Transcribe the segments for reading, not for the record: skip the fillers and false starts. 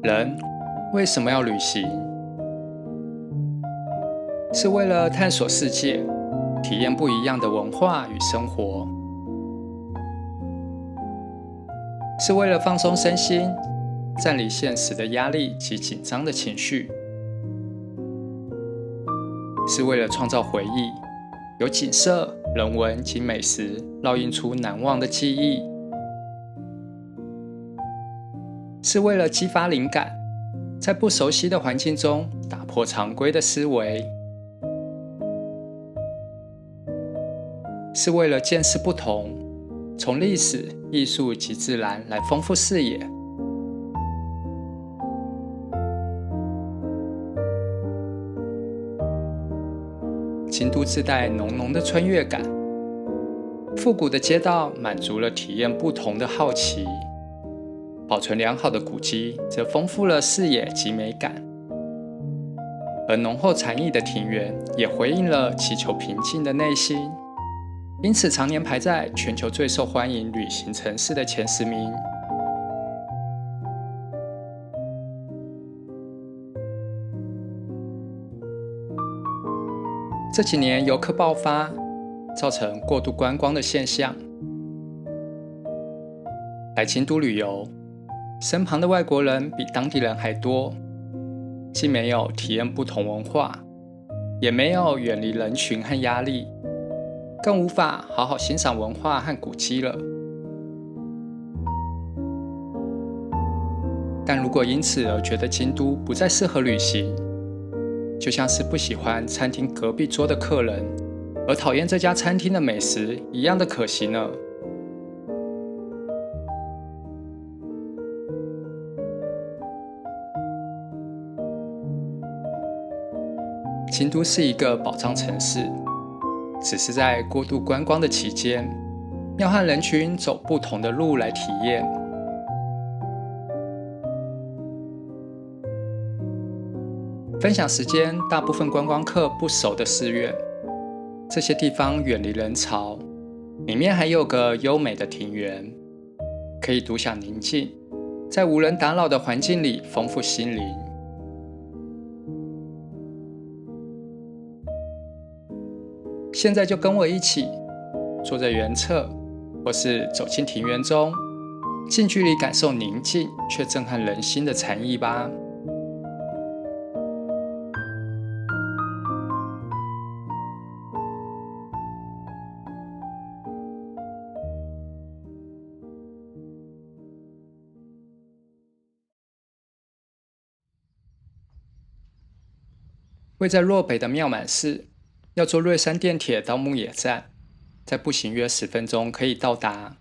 人为什么要旅行？是为了探索世界，体验不一样的文化与生活，是为了放松身心，暂离现实的压力及紧张的情绪，是为了创造回忆，有景色、人文及美食烙印出难忘的记忆，是为了激发灵感，在不熟悉的环境中打破常规的思维，是为了见识不同，从历史、艺术及自然来丰富视野。京都自带浓浓的穿越感，复古的街道满足了体验不同的好奇，保存良好的古迹则丰富了视野及美感，而浓厚禅意的庭园也回应了祈求平静的内心，因此常年排在全球最受欢迎旅行城市的前10名。这几年游客爆发，造成过度观光的现象。来京都旅游，身旁的外国人比当地人还多，既没有体验不同文化，也没有远离人群和压力，更无法好好欣赏文化和古迹了。但如果因此而觉得京都不再适合旅行，就像是不喜欢餐厅隔壁桌的客人，而讨厌这家餐厅的美食一样的可惜呢。京都是一个宝藏城市，只是在过度观光的期间，要和人群走不同的路来体验。分享时间，大部分观光客不熟的寺院，这些地方远离人潮，里面还有个优美的庭园，可以独享宁静，在无人打扰的环境里丰富心灵。现在就跟我一起坐在园侧，或是走进庭园中，近距离感受宁静却震撼人心的禅意吧。位在若北的妙满寺，要坐瑞山电铁到牧野站，再步行约10分钟可以到达。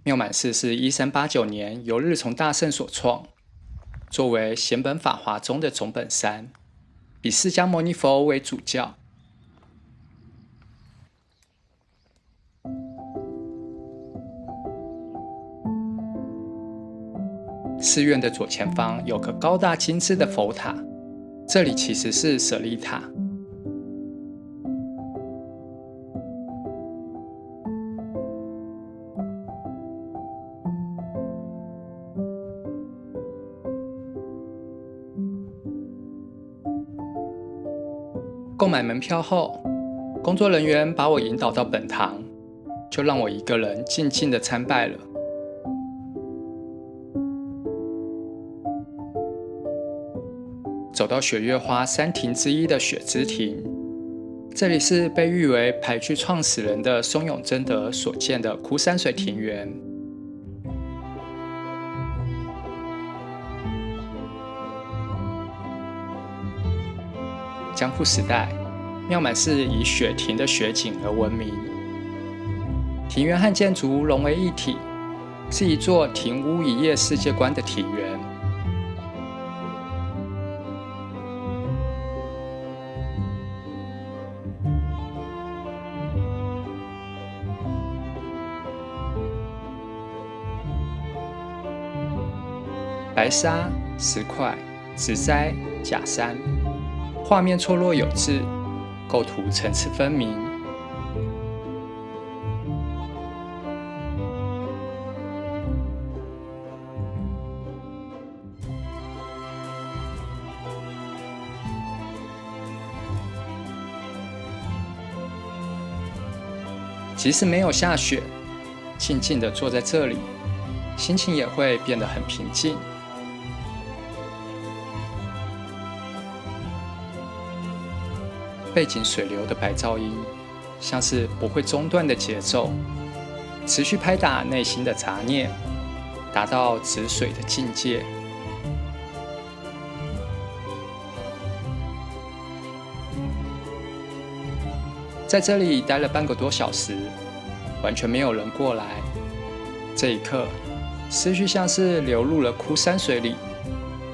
妙满寺是1389年由日从大圣所创，作为显本法华中的总本山，以释迦牟尼佛为主教。寺院的左前方有个高大精致的佛塔，这里其实是舍利塔。购买门票后，工作人员把我引导到本堂，就让我一个人静静地参拜了。走到雪月花3亭之一的雪之亭，这里是被誉为排剧创始人的松永真德所建的枯山水庭园。江户时代，妙满寺以雪庭的雪景而闻名，庭园和建筑融为一体，是一座庭屋一叶世界观的庭园。白沙、石块、植栽、假山，画面错落有致，构图层次分明。即使没有下雪，静静地坐在这里，心情也会变得很平静。背景水流的白噪音，像是不会中断的节奏，持续拍打内心的杂念，达到止水的境界。在这里待了半个多小时，完全没有人过来。这一刻，思绪像是流入了枯山水里，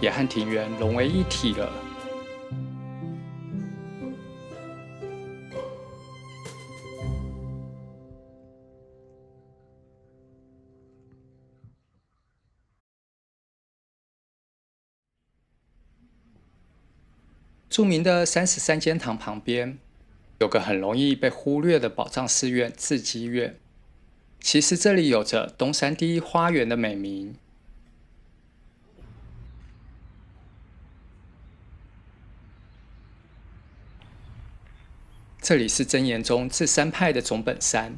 也和庭园融为一体了。著名的33间堂旁边，有个很容易被忽略的宝藏寺院智积院。其实这里有着东山第一花园的美名。这里是真言宗智山派的总本山，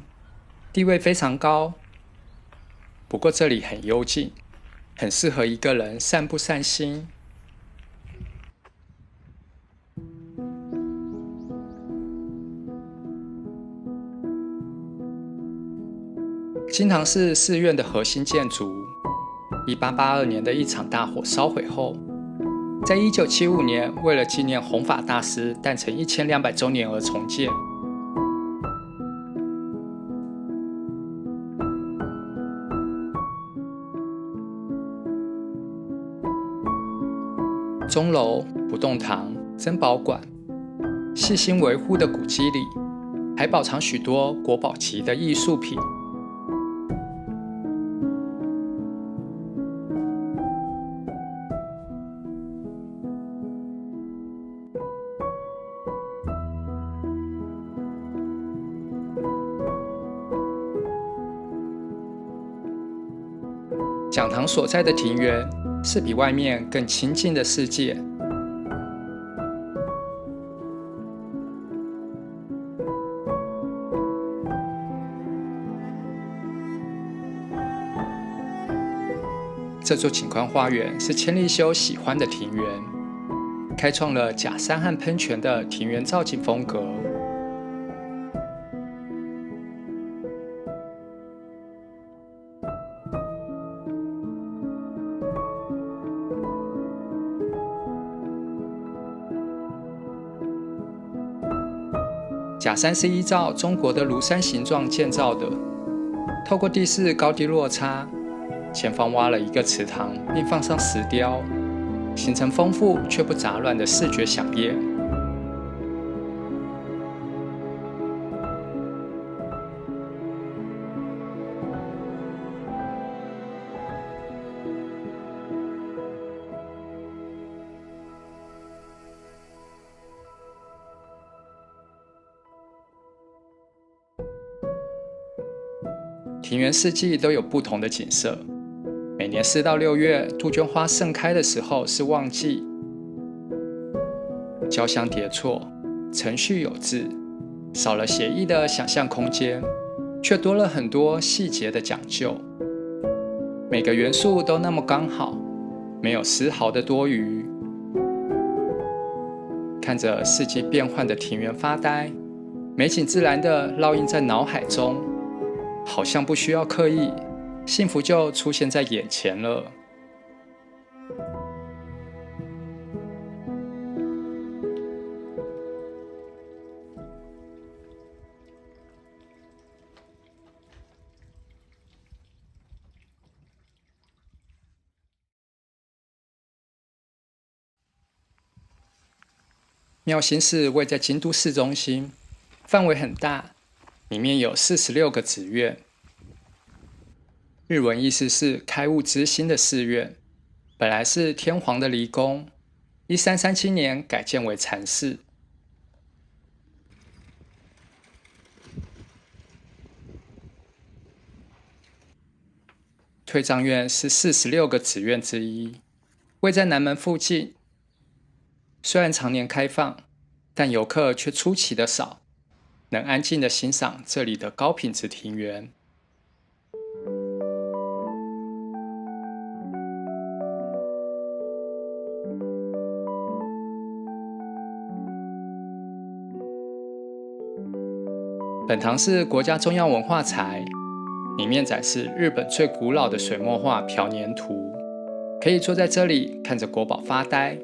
地位非常高。不过这里很幽静，很适合一个人散步散心。金堂是寺院的核心建筑，1882年的一场大火烧毁后，在1975年为了纪念弘法大师诞辰1200周年而重建。钟楼、不动堂、珍宝馆，细心维护的古迹里，还保藏许多国宝级的艺术品。讲堂所在的庭园是比外面更清静的世界。这座景观花园是千利休喜欢的庭园，开创了假山和喷泉的庭园造景风格。假山是依照中国的庐山形状建造的，透过地势高低落差，前方挖了一个池塘，并放上石雕，形成丰富却不杂乱的视觉飨宴。庭园四季都有不同的景色，每年4到6月杜鹃花盛开的时候是旺季，交相叠错，程序有致，少了写意的想象空间，却多了很多细节的讲究。每个元素都那么刚好，没有丝毫的多余。看着四季变换的庭园发呆，美景自然地烙印在脑海中，好像不需要刻意，幸福就出现在眼前了。妙心寺位在京都市中心，范围很大，里面有46个寺院。日文意思是开悟之心的寺院，本来是天皇的离宫，1337年改建为禅寺。退藏院是46个寺院之一，位在南门附近。虽然常年开放，但游客却出奇的少。能安静地欣赏这里的高品质庭园。本堂是国家重要文化财，里面展示日本最古老的水墨画漂年图，可以坐在这里看着国宝发呆。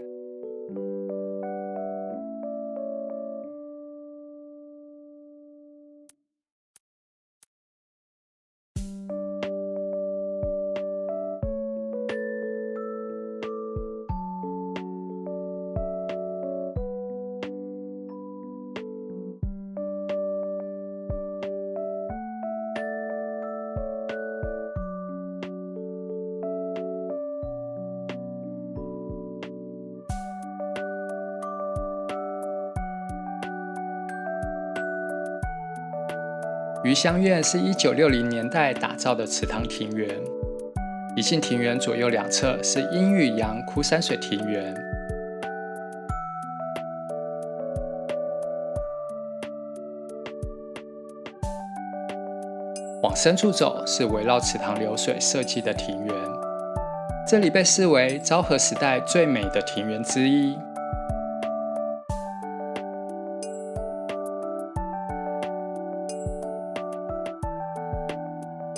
余香院是1960年代打造的池塘庭园，一进庭园左右两侧是阴雨阳枯山水庭园。往深处走是围绕池塘流水设计的庭园，这里被视为昭和时代最美的庭园之一。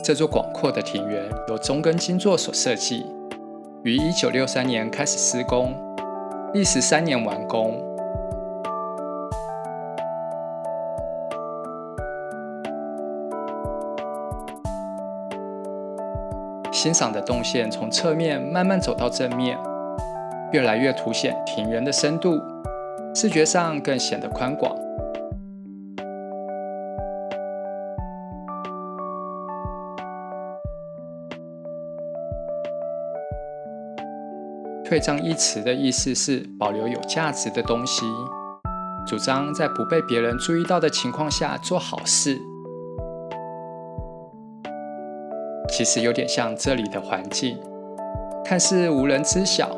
这座广阔的庭园由中根金作所设计，于1963年开始施工，历时3年完工。欣赏的动线从侧面慢慢走到正面，越来越凸显庭园的深度，视觉上更显得宽广。退让一词的意思是保留有价值的东西，主张在不被别人注意到的情况下做好事。其实有点像这里的环境，看似无人知晓，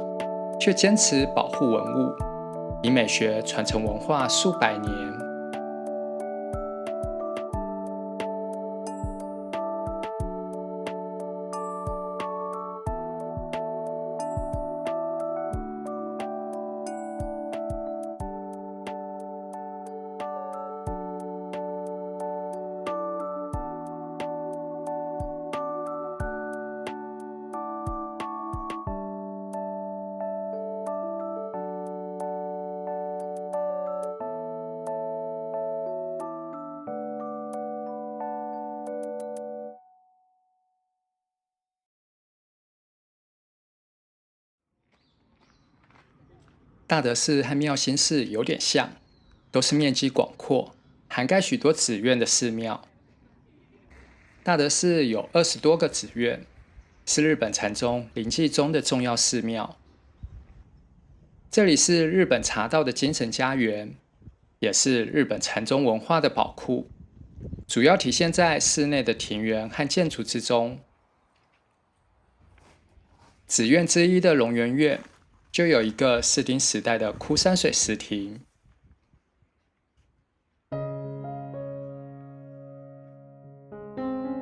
却坚持保护文物，以美学传承文化数百年。大德寺和妙心寺有点像，都是面积广阔，涵盖许多寺院的寺庙。大德寺有20多个寺院，是日本禅宗临济宗的重要寺庙。这里是日本茶道的精神家园，也是日本禅宗文化的宝库，主要体现在寺内的庭园和建筑之中。寺院之一的龙源院就有一个室町时代的枯山水石亭。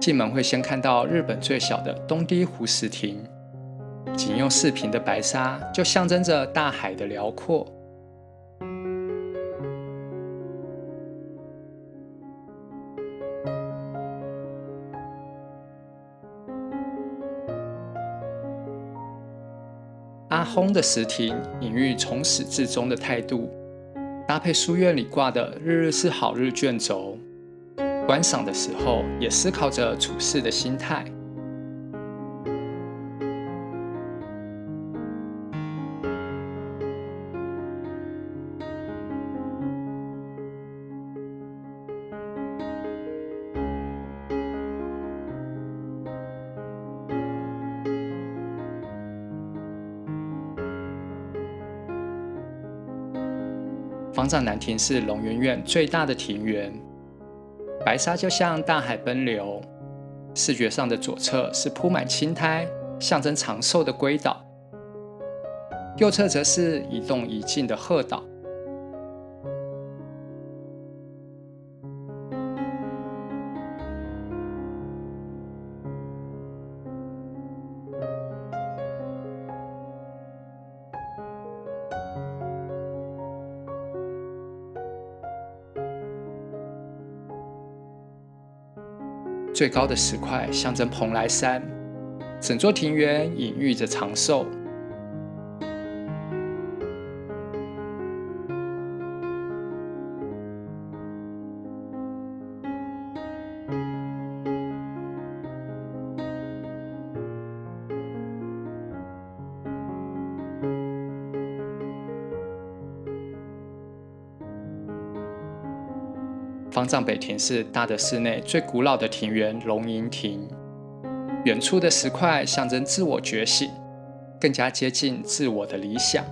进门会先看到日本最小的东堤湖石亭，仅用4坪的白沙就象征着大海的辽阔。阿訇的石亭隐喻从始至终的态度，搭配书院里挂的日日是好日卷轴，观赏的时候也思考着处事的心态。方丈南庭是龙源院最大的庭园，白沙就像大海奔流，视觉上的左侧是铺满青苔，象征长寿的龟岛，右侧则是一动一静的鹤岛。最高的石块象征蓬莱山，整座庭园隐喻着长寿。方丈北庭是大德寺内最古老的庭园龙吟亭，远处的石块象征自我觉醒，更加接近自我的理想。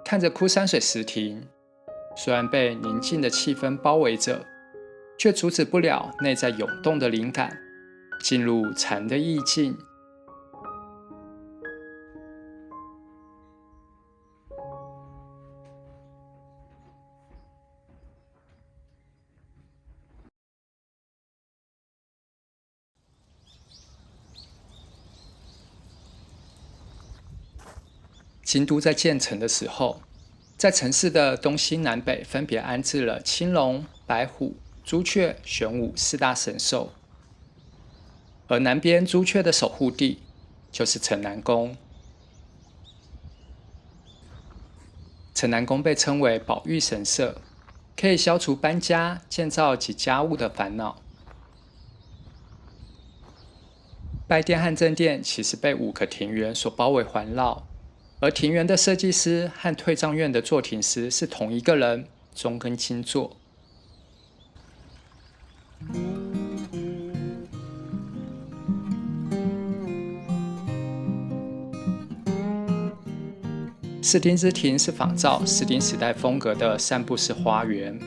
看着枯山水石亭，虽然被宁静的气氛包围着，却阻止不了内在涌动的灵感，进入禅的意境。京都在建成的时候，在城市的东西南北分别安置了青龙、白虎、朱雀、玄武四大神兽，而南边朱雀的守护地就是城南宫。城南宫被称为宝玉神社，可以消除搬家、建造及家务的烦恼。拜殿和正殿其实被5个庭园所包围环绕，而庭园的设计师和退藏院的作庭师是同一个人，中根清作。室町之庭是仿照室町时代风格的散步式花园。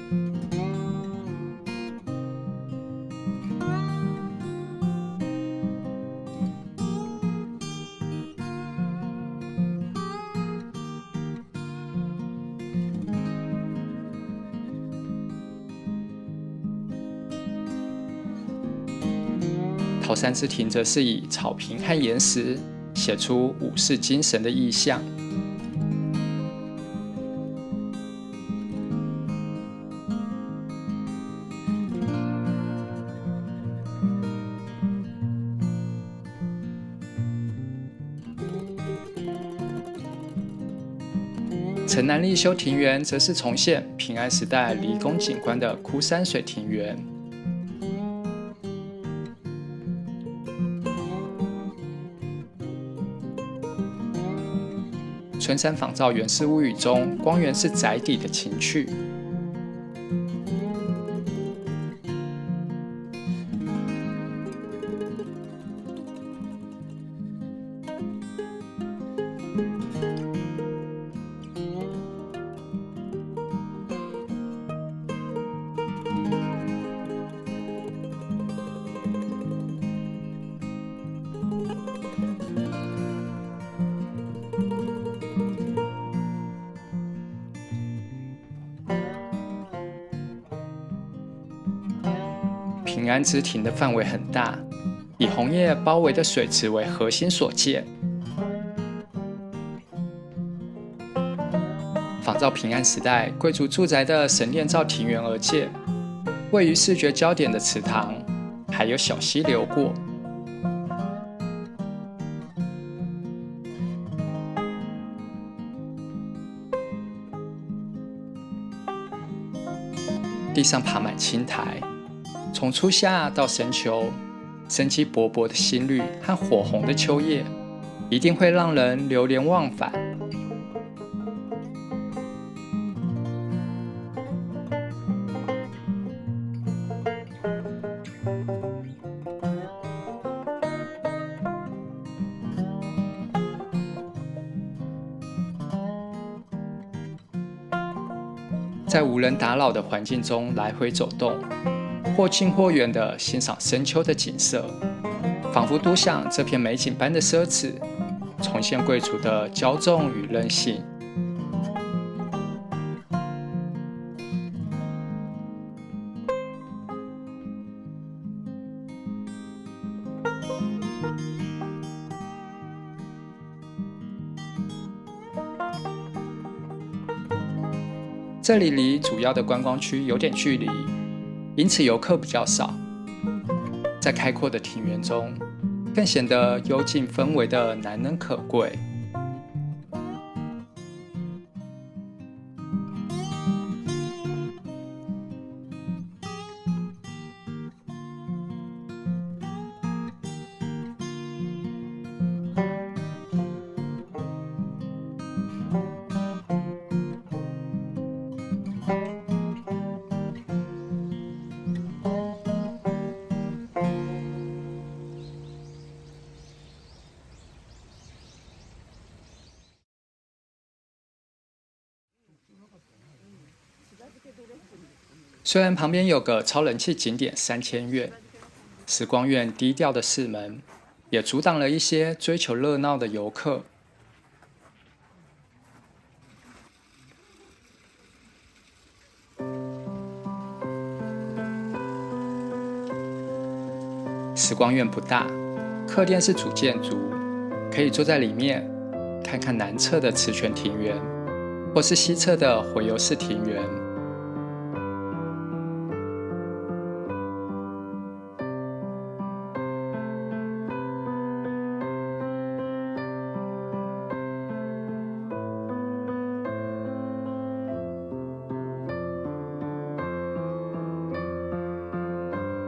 桃山之庭则是以草坪和岩石写出武士精神的意象。城南立修庭园则是重现平安时代离宫景观的枯山水庭园。春山仿照《源氏物语》中光源氏宅邸的情趣。平安之庭的范围很大，以红叶包围的水池为核心所建，仿照平安时代贵族住宅的神殿造庭园而建。位于视觉焦点的池塘，还有小溪流过。地上爬满青苔，从初夏到深秋，生机勃勃的新绿和火红的秋叶，一定会让人流连忘返。在无人打扰的环境中来回走动，或近或远地欣赏深秋的景色，仿佛独享这片美景般的奢侈，重现贵族的骄纵与任性。这里离主要的观光区有点距离，因此游客比较少。在开阔的庭园中，更显得幽静氛围的难能可贵。虽然旁边有个超人气景点3000院，时光院低调的四门，也阻挡了一些追求热闹的游客。时光院不大，客店是主建筑，可以坐在里面看看南侧的慈泉庭园，或是西侧的回游式庭园。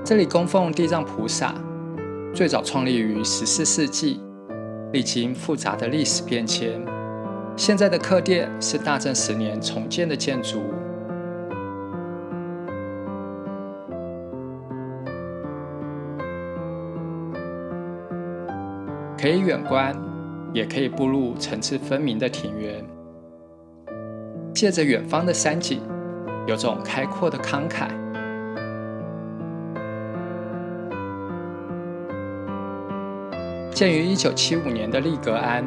这里供奉地藏菩萨，最早创立于14世纪，历经复杂的历史变迁。现在的客店是大正10年重建的建筑物。可以远观，也可以步入层次分明的庭园，借着远方的山景，有种开阔的慷慨。建于1975年的利格庵，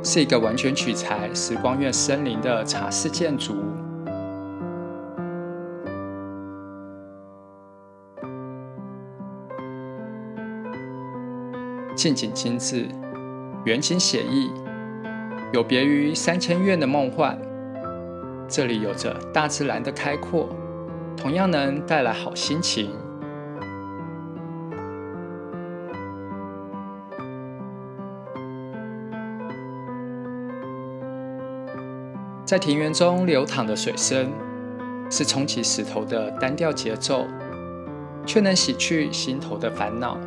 是一个完全取材时光院森林的茶室建筑物。近景精致，远景写意，有别于3000院的梦幻。这里有着大自然的开阔，同样能带来好心情。在庭园中流淌的水声，是冲击石头的单调节奏，却能洗去心头的烦恼。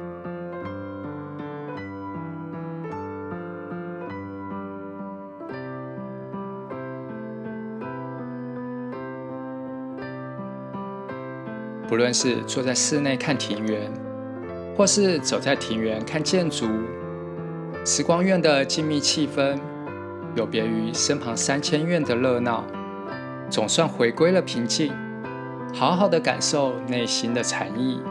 不论是坐在室内看庭园，或是走在庭园看建筑，时光院的静谧气氛有别于身旁3000院的热闹，总算回归了平静，好好的感受内心的禅意。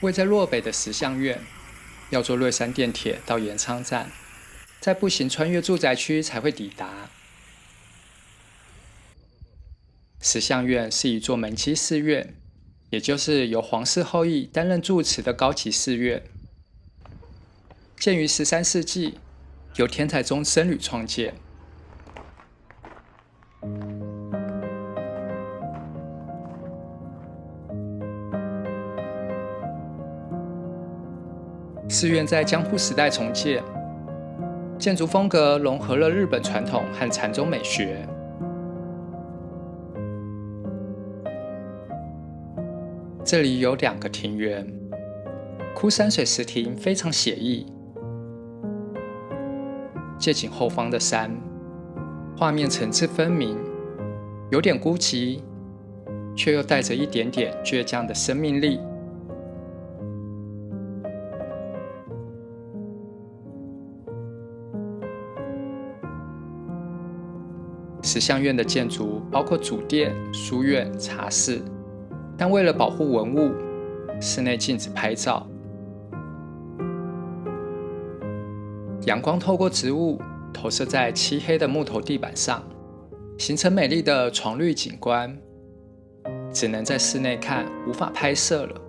位在洛北的石像院，要坐瑞山电铁到延昌站，再步行穿越住宅区才会抵达。石像院是一座门基寺院，也就是由皇室后裔担任住持的高级寺院。建于13世纪，由天台宗僧侣创建。寺院在江户时代重建，建筑风格融合了日本传统和禅宗美学。这里有2个庭园，枯山水石亭非常写意，借景后方的山，画面层次分明，有点孤寂，却又带着一点点倔强的生命力。石像院的建筑包括主殿、书院、茶室，但为了保护文物，室内禁止拍照。阳光透过植物投射在漆黑的木头地板上，形成美丽的床绿景观，只能在室内看，无法拍摄了。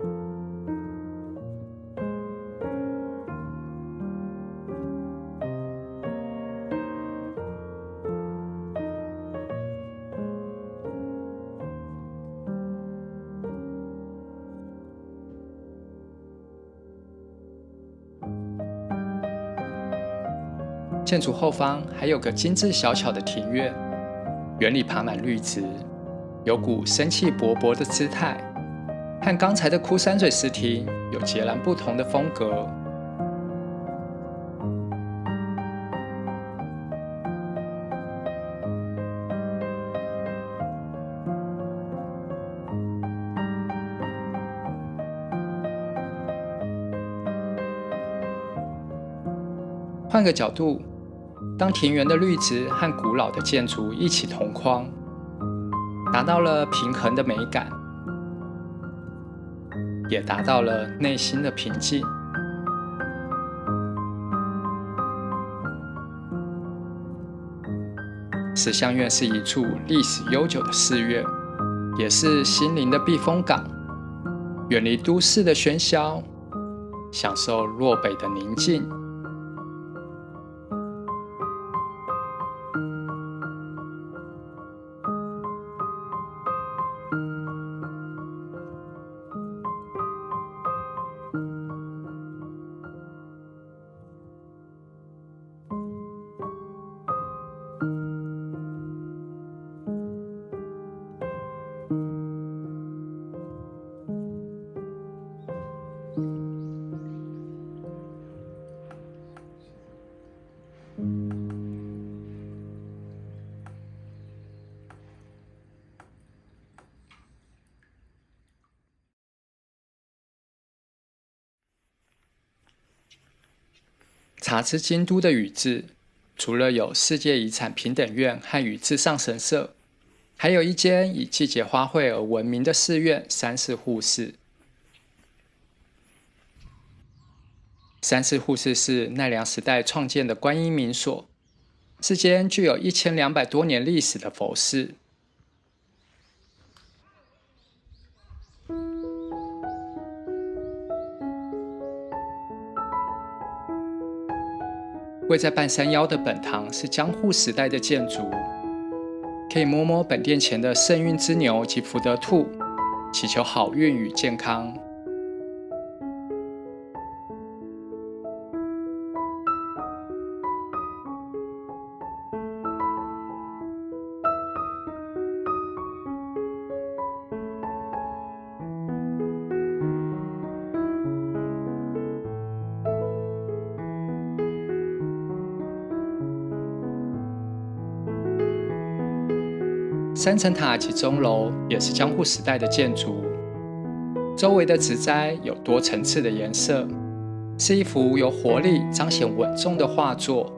建筑后方还有个精致小巧的庭院，园里爬满绿植，有股生气勃勃的姿态，和刚才的枯山水石亭有截然不同的风格。换个角度，当庭园的绿植和古老的建筑一起同框，达到了平衡的美感，也达到了内心的平静。石像院是一处历史悠久的寺院，也是心灵的避风港，远离都市的喧嚣，享受洛北的宁静。茶之京都的宇治，除了有世界遗产平等院和宇治上神社，还有一间以季节花卉而闻名的寺院三世护寺。三世护寺是奈良时代创建的观音民所，是间具有1200多年历史的佛寺。位在半山腰的本堂是江户时代的建筑，可以摸摸本殿前的圣运之牛及福德兔，祈求好运与健康。三层塔及钟楼也是江户时代的建筑，周围的植栽有多层次的颜色，是一幅由活力彰显稳重的画作。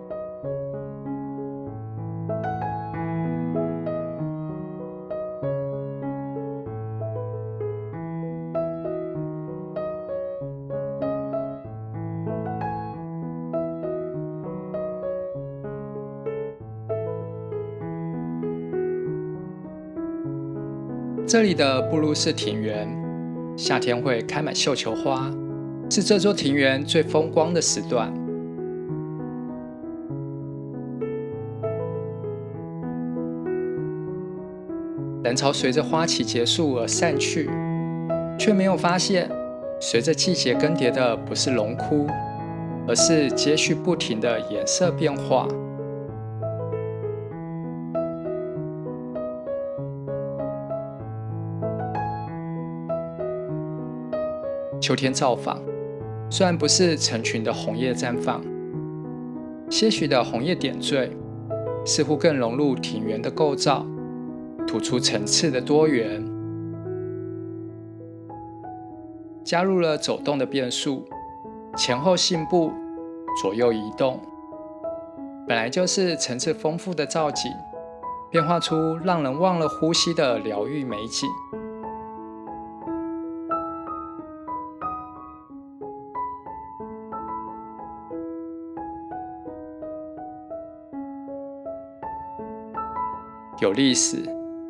这里的布鲁士庭园，夏天会开满绣球花，是这座庭园最风光的时段。人潮随着花期结束而散去，却没有发现，随着季节更迭的不是龙枯，而是接续不停的颜色变化。秋天造访，虽然不是成群的红叶绽放，些许的红叶点缀，似乎更融入庭园的构造，突出层次的多元。加入了走动的变数，前后信步，左右移动，本来就是层次丰富的造景，变化出让人忘了呼吸的疗愈美景。有历史，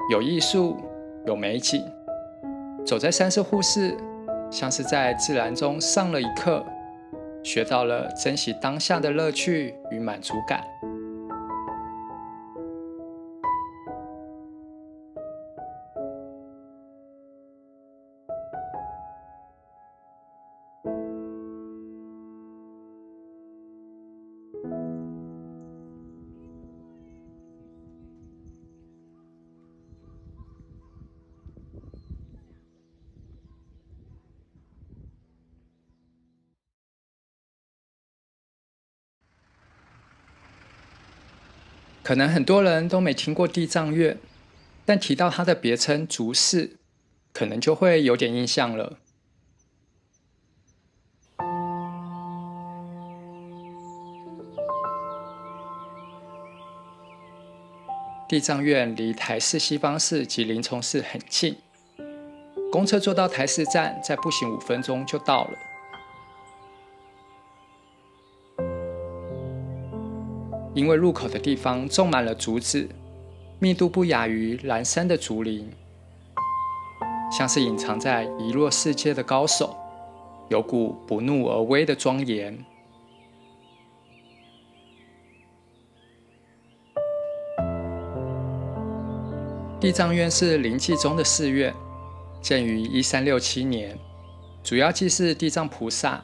有艺术，有美景。走在山寺护寺，像是在自然中上了一课，学到了珍惜当下的乐趣与满足感。可能很多人都没听过地藏院，但提到它的别称竹寺，可能就会有点印象了。地藏院离台寺西方寺及林冲寺很近，公车坐到台寺站，再步行5分钟就到了。因为入口的地方种满了竹子，密度不亚于蓝山的竹林，像是隐藏在遗落世界的高手，有股不怒而威的庄严。地藏院是临济宗的寺院，建于1367年，主要祭祀地藏菩萨。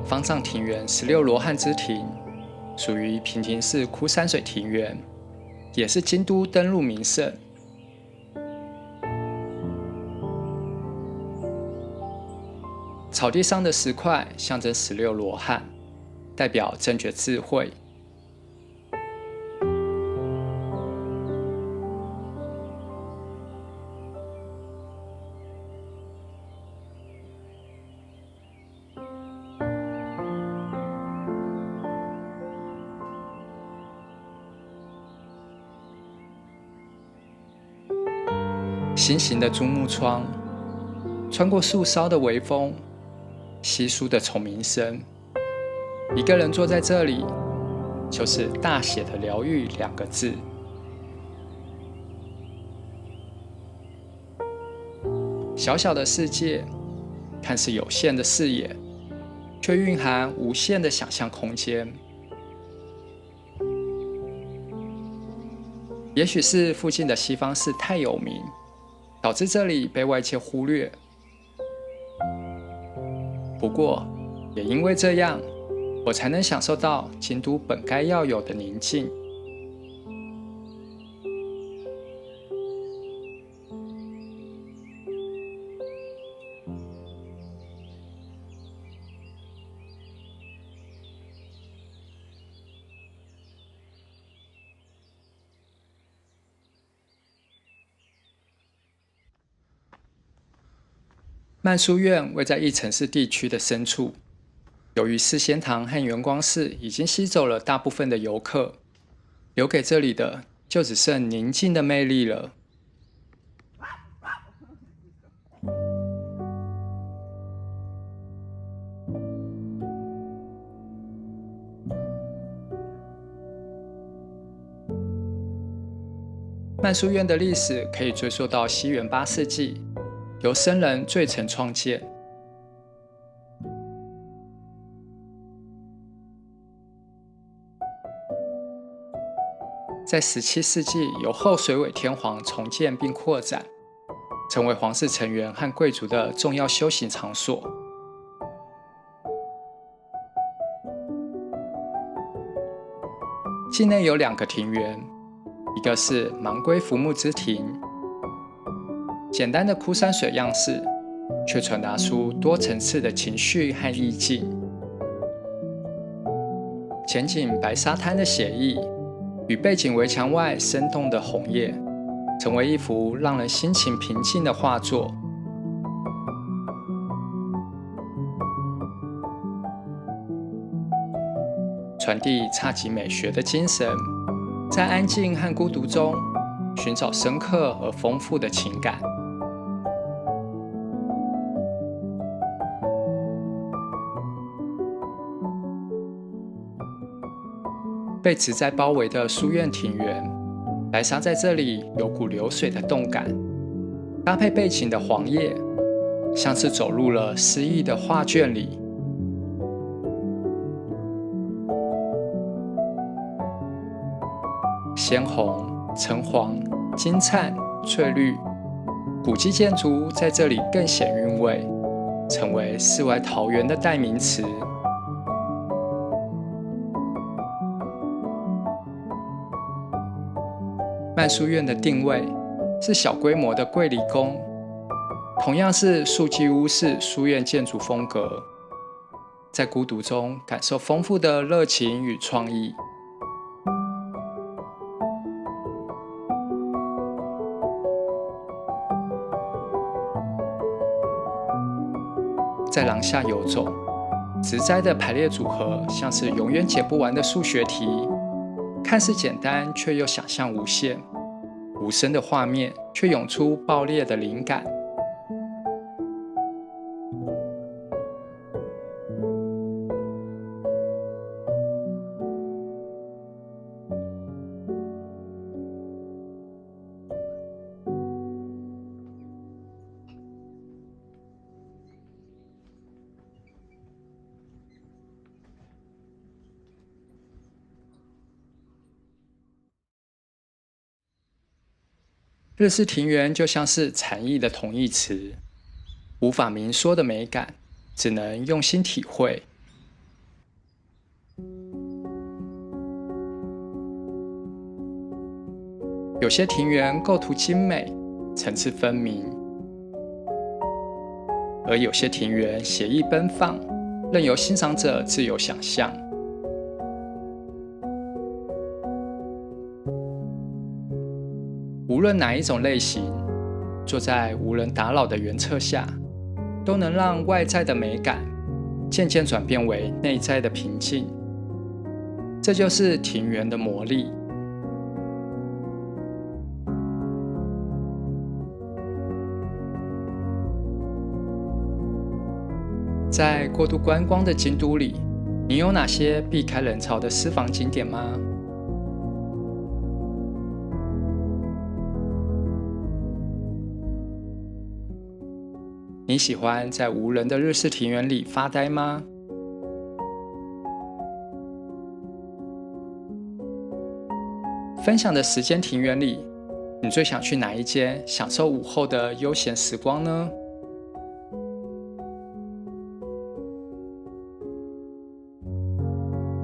方丈庭园16罗汉之庭，属于平亭寺枯山水庭园，也是京都登录名胜。草地上的石块象征16罗汉，代表正觉智慧。心形的珠穆窗，穿过树梢的微风，稀疏的虫鸣声，一个人坐在这里，就是大写的疗愈2个字。小小的世界，看似有限的视野，却蕴含无限的想象空间。也许是附近的西方寺太有名，导致这里被外界忽略。不过，也因为这样，我才能享受到京都本该要有的宁静。曼殊院位在义城市地区的深处，由于四仙堂和圆光寺已经吸走了大部分的游客，留给这里的就只剩宁静的魅力了。曼殊院的历史可以追溯到西元8世纪，由僧人最澄创建。在17世纪由后水尾天皇重建并扩展，成为皇室成员和贵族的重要修行场所。境内有2个庭园，一个是芒龟浮木之庭，简单的枯山水样式，却传达出多层次的情绪和意境。前景白沙滩的写意，与背景围墙外生动的红叶，成为一幅让人心情平静的画作。传递侘寂美学的精神，在安静和孤独中寻找深刻而丰富的情感。被植栽包围的书院庭园，白沙在这里有股流水的动感，搭配背景的黄叶，像是走入了诗意的画卷里。鲜红、橙黄、金灿、翠绿，古迹建筑在这里更显韵味，成为世外桃源的代名词。曼书院的定位是小规模的柜礼宫，同样是树基屋式书院建筑风格，在孤独中感受丰富的热情与创意。在廊下游走，植栽的排列组合像是永远解不完的数学题，看似简单却又想象无限，无声的画面却涌出爆裂的灵感。日式庭园就像是禅意的同义词，无法明说的美感，只能用心体会。有些庭园构图精美，层次分明，而有些庭园写意奔放，任由欣赏者自由想象。无论哪一种类型，坐在无人打扰的原侧下，都能让外在的美感渐渐转变为内在的平静。这就是庭园的魔力。在过度观光的京都里，你有哪些避开人潮的私房景点吗？你喜欢在无人的日式庭园里发呆吗？分享的10间庭园里，你最想去哪一间享受午后的悠闲时光呢？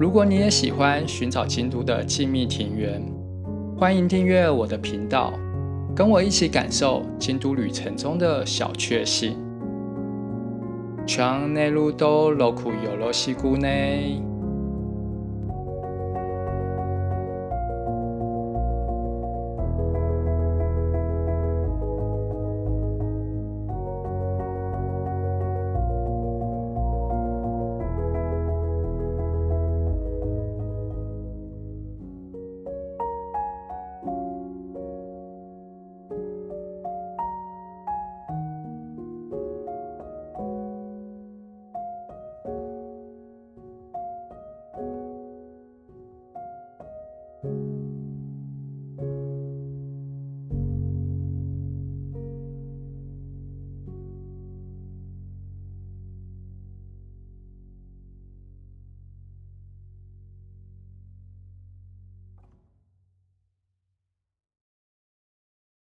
如果你也喜欢寻找京都的静谧庭园，欢迎订阅我的频道，跟我一起感受京都旅程中的小确幸。チャンネル登録よろしくね。